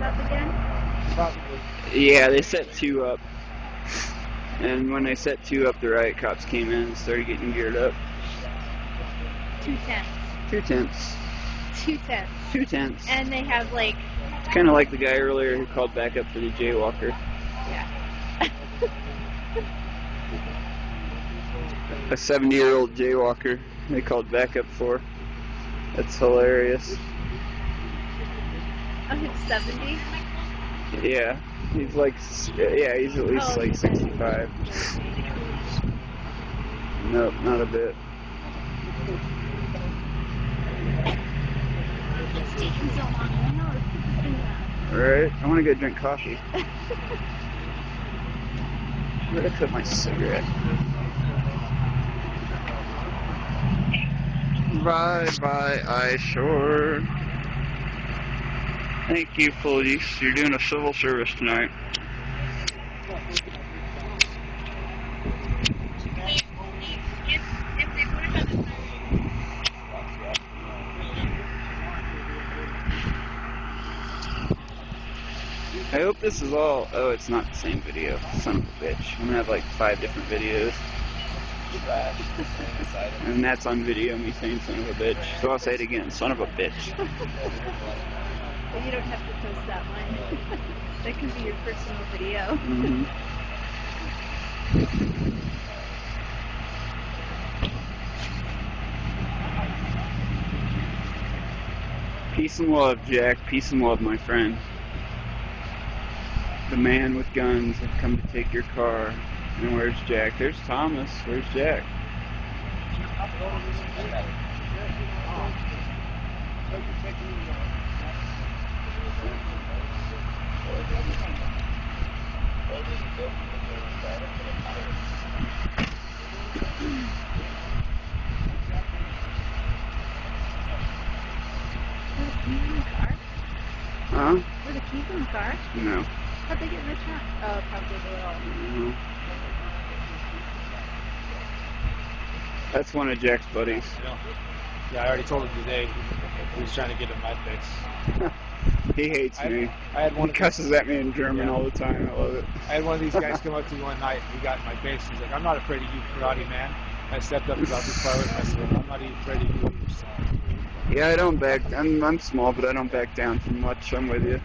up again? Probably. Yeah, they set 2 up. And when they set 2 up, the riot cops came in and started getting geared up. 2 tents. 2 tents. 2 tents. 2 tents. And they have like... It's kind of like the guy earlier who called back up for the jaywalker. Yeah. A 70-year-old jaywalker they called back up for. That's hilarious. Oh, he's 70? Yeah, he's like, yeah, he's at least like 65. Nope, not a bit. It's taking so long. I know, it's doing that. Alright, I want to go drink coffee. Where did I put my cigarette? Bye-bye, I-shore. Thank you, police. You're doing a civil service tonight. I hope this is all... Oh, it's not the same video. Son of a bitch. I'm gonna have like 5 different videos. And that's on video, me saying son of a bitch. So I'll say it again, son of a bitch. Well, you don't have to post that one. That can be your personal video. Mm-hmm. Peace and love, Jack. Peace and love, my friend. The man with guns have come to take your car. And where's Jack? There's Thomas. Where's Jack? Huh? Were the keys in the car? No. How'd they get in the trunk? Oh, probably the little... That's one of Jack's buddies. Yeah, I already told him today he was trying to get in my face. He hates me. I had one He cusses at me in German Yeah. all the time. I love it. I had one of these guys come up to me one night and he got in my face. He's like, I'm not afraid of you, karate man. I stepped up about this far away and I said, I'm not even afraid of you. Yeah, I don't back. I'm small, but I don't back down from much. I'm with you.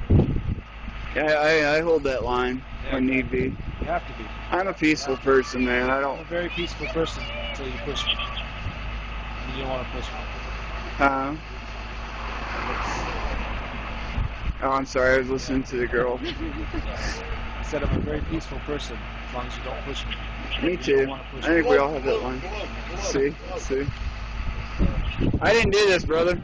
Yeah, I hold that line when need be. You have to be. I'm a peaceful person, man. I I'm don't. a very peaceful person until you push me. And you don't want to push me. Oh, I'm sorry. I was listening to the girl. I said I'm a very peaceful person as long as you don't push me. Me You too. don't want to push I think we all have that line. See? I didn't do this, brother.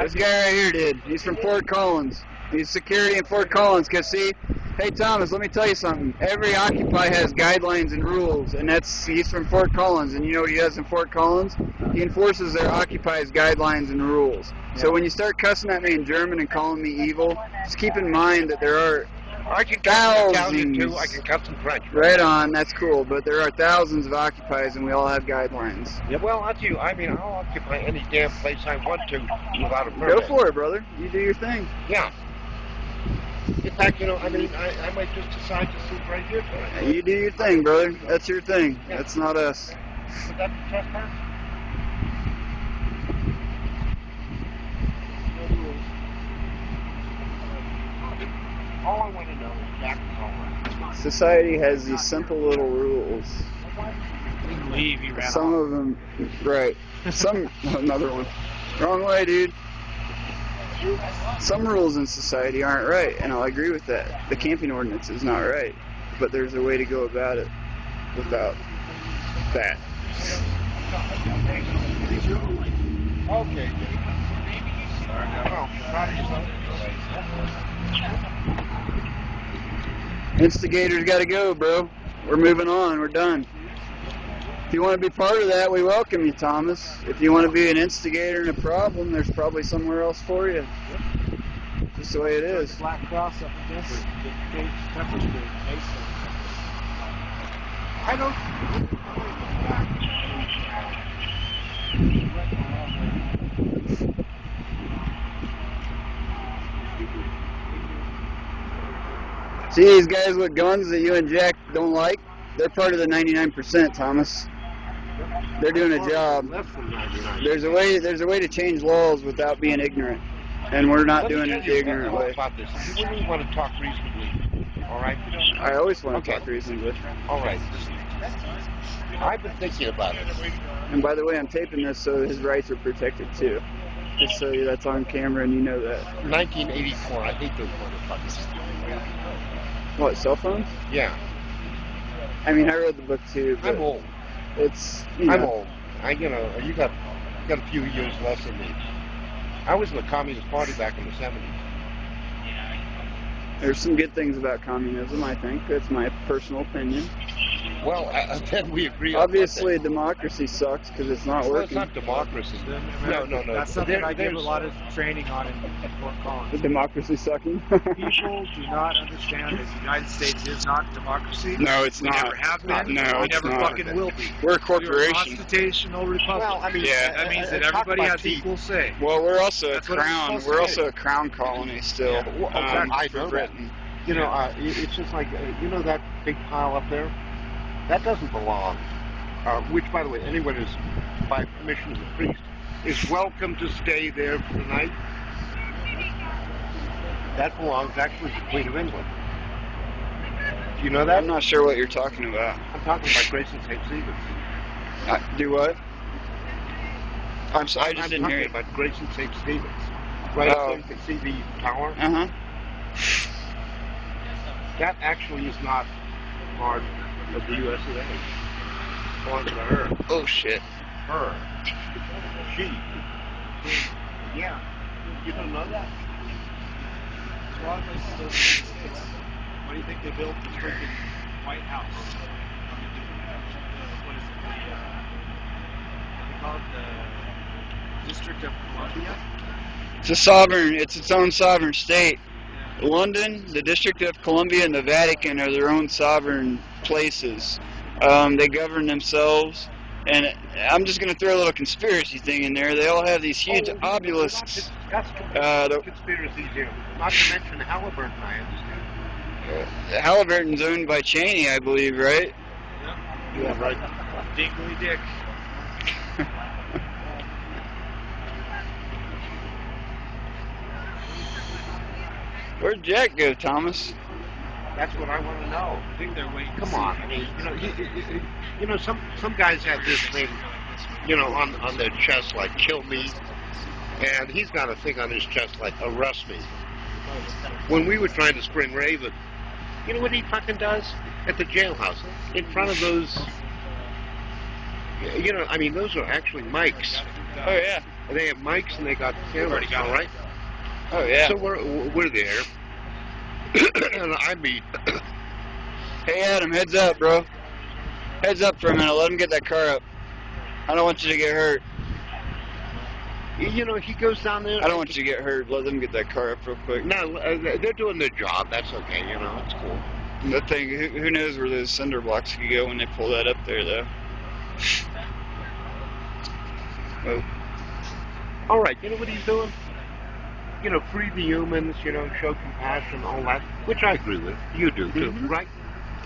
This guy right here did. He's from Fort Collins. He's security in Fort Collins. Cause see, hey Thomas, let me tell you something. Every Occupy has guidelines and rules, and he's from Fort Collins. And you know what he does in Fort Collins? He enforces their Occupy's guidelines and rules. So when you start cussing at me in German and calling me evil, just keep in mind that there are I can cuss thousands. Italian too. I can cuss in French. Right on, that's cool. But there are thousands of Occupies, and we all have guidelines. Yeah, well, I'll tell you. I mean, I'll occupy any damn place I want to without a permit. Go for it, brother. You do your thing. Yeah. In fact, you know, I mean, I might just decide to sleep right here tonight. You do your thing, brother. That's your thing. That's not us. Would that be trespass? All I want to know is Jack is all right. Society has these simple little rules. You can leave, you ran Some off. of them, right. Another one. Wrong way, dude. Some rules in society aren't right, and I'll agree with that. The camping ordinance is not right, but there's a way to go about it without that. Okay. Instigators gotta go, bro. We're moving on. We're done. If you want to be part of that, we welcome you, Thomas. If you want to be an instigator and a problem, there's probably somewhere else for you. Just the way it is. Black Cross up against it. Get pepper spray. I don't. See these guys with guns that you and Jack don't like? They're part of the 99%, Thomas. They're doing a job. Less than 99. There's a way to change laws without being ignorant, and we're not doing it the ignorant way. About this. You really want to talk reasonably, all right? I always want to Okay. talk reasonably. All right. I've been thinking about it. And by the way, I'm taping this so his rights are protected too. Just so that's on camera and you know that. 1984. I hate those motherfuckers. What, cell phones? Yeah. I mean, I read the book too, but I'm old. it's, you know, I'm old. You got a few years less than me. I was in the Communist Party back in the 70s. there's some good things about communism, I think. That's my personal opinion. Well, then we agree on Obviously, one thing. democracy sucks because it's not Well, it's working. not democracy. No. That's something I give a There's- lot of training on in Fort The Collins. democracy sucking. People do not understand that the United States is not democracy. No, it's We not. never have been. No, we it's never not. fucking will be. We're a We're a corporation. constitutional republic. Well, I mean, Yeah. that means that talk everybody about has teeth. equal say. Well, we're also That's what it's supposed to We're be. also a crown colony still. Yeah. Well, I for know that. Britain. You know, it's just like, that big pile up there? That doesn't belong. Which, by the way, anyone who's, by permission of the priest, is welcome to stay there for the night. That belongs actually to the Queen of England. Do you know that? I'm not sure what you're talking about. I'm talking about Grace and St. Stephen's. Do what? I'm sorry, I just I'm didn't hear talking you. about Grace and St. Stephen's. Right Oh. up there, you can see the tower. Uh huh. That actually is not part of the U.S. today. It belongs to her. Oh shit. Her. She. Yeah. You don't know that? A lot of places don't do this. What do you think they built the freaking White House? What is it? What they call it? The District of Columbia? It's its own sovereign state. London, the District of Columbia, and the Vatican are their own sovereign places. They govern themselves, and I'm just going to throw a little conspiracy thing in there. They all have these huge obelisks. That's conspiracies here. Not to mention Halliburton, I understand. Halliburton's owned by Cheney, I believe, right? Yeah, right. Dingley Dick. Where'd Jack go, Thomas? That's what I want to know. I think they're waiting. to Come see. on, I mean, some guys have this thing, on their chest like "kill me," and he's got a thing on his chest like "arrest me." When we were trying to spring Raven, you know what he fucking does at the jailhouse in front of those? I mean, those are actually mics. Oh yeah. They have mics and they got cameras. got All it. right. Oh yeah. So we're there, and I meet. Hey Adam, heads up, bro. Heads up for a minute. Let him get that car up. I don't want you to get hurt. He goes down there. I don't want you to get hurt. Let them get that car up real quick. No, they're doing their job. That's okay. It's cool. That thing, who knows where those cinder blocks could go when they pull that up there, though. Oh. All right. You know what he's doing? Free the humans. Show compassion, all that, which I agree with. You do too, Mhm. right?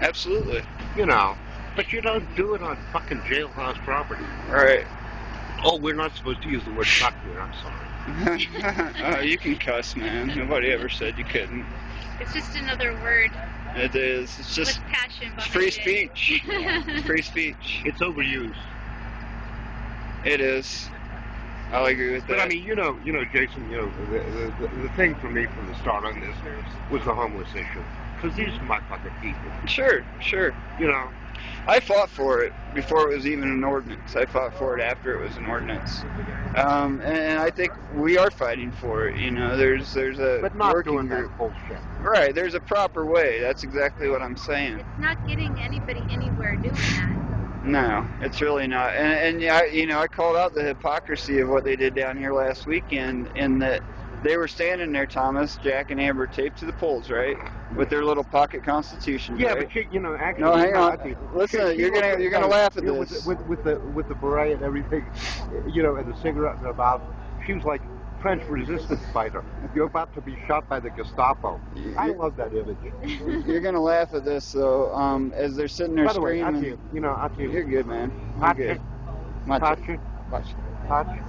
Absolutely. But you don't do it on fucking jailhouse property. All right. Oh, we're not supposed to use the word fuck here. I'm sorry. You can cuss, man. Nobody ever said you couldn't. It's just another word It is. It's with just passion behind free it. speech. It's free speech. It's overused. It is. I'll agree with that. But I mean, Jason, the thing for me from the start on this was the homeless issue. Because these are my fucking people. Sure. I fought for it before it was even an ordinance. I fought for it after it was an ordinance. And I think we are fighting for it. There's a But not working doing group. that bullshit. Right, there's a proper way. That's exactly what I'm saying. It's not getting anybody anywhere doing that. No, it's really not. And I called out the hypocrisy of what they did down here last weekend in that they were standing there, Thomas, Jack and Amber, taped to the poles, right, with their little pocket constitutions. Yeah, right? but actually, No, hang I on. think- Listen, you're gonna laugh at with this. with the beret and everything, and the cigarette in her mouth. She was like French resistance fighter. You're about to be shot by the Gestapo. I love that image. You're gonna laugh at this though. As they're sitting there By the way, screaming. Ati, You're good, man. You're Ati, good. Ati, Watch. Ati.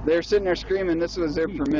They're sitting there screaming. This was their permit.